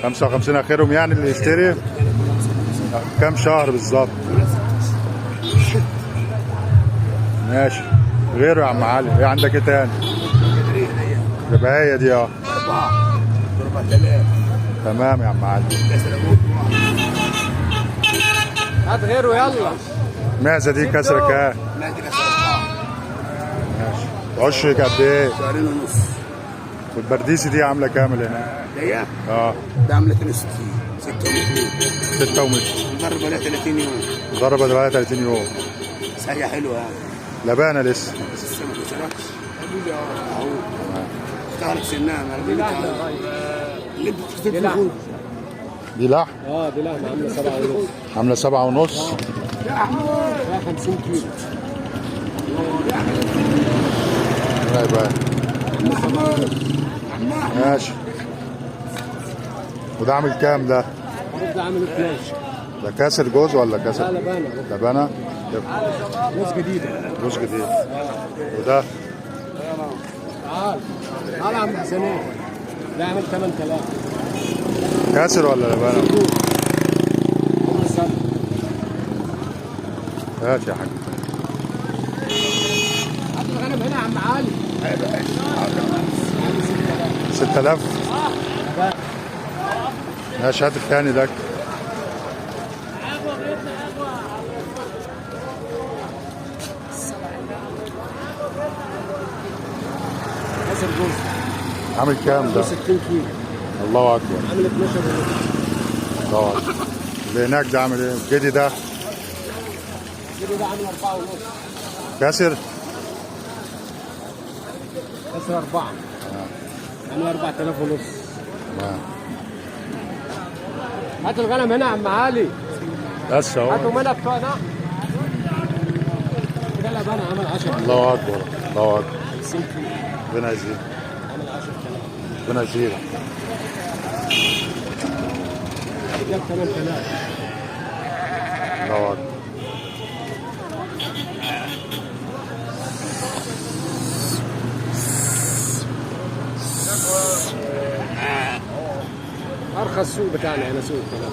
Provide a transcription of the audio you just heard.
55 اخرهم يعني اللي يشتري. كام شهر بالظبط؟ ماشي. غيره يا عم علي، ايه عندك ايه تاني؟ يبقى هي دي 4000. تمام يا عم علي. هات غيره يلا. المعزه دي كسر كام؟ ماشي. 4. ماشي. عشرك قد ايه؟ شهرين ونص. والبرديسي دي عامله كام اللي هنا؟ دي ده عامله 62. 6 و100. ضربه لها 30 يوم. ضربه دلوقتي 30 يوم. ساقيه حلوه يعني. لبانه لسه. بس لسه ما اتشربش. اهو. اشتغلت سنها اللي انت بتشتري فيه. دي لحم؟ دي لحمه عامله 7 ونص. عامله 7 ونص. فيها 50 كيلو. بقى ماشي. وده عامل كام ده؟ ده عامل 12. ده كاسر جوز ولا كاسر؟ لا لبانه. لبانه؟ جوز جديده. جوز جديد. وده؟ تعال يا عم حسنين. ده عامل 8000. كاسر ولا لبانه؟ ماشي يا حاج. هات الغنم هنا يا عم علي. 6000. ماشي. هات الثاني ده. كسر جوز. عامل كام ده؟ 60 كيلو. الله اكبر. عامل 12 ونص. الله اكبر. اللي هناك ده عامل ايه؟ الجدي ده؟ الجدي ده عامل 4 ونص. كاسر؟ كسر 4. عامل 4000 ونص. هات الغنم هنا يا عم علي. بس اهو. هاتوا منها بتوعنا. ده لبانه عامل 10. الله اكبر. الله اكبر. 50 كيلو. ربنا يزيد. عامل 10,000. ربنا يزيد. جاب 8000. الله اكبر. ارخص سوق بتاعنا هنا سوق الكلام.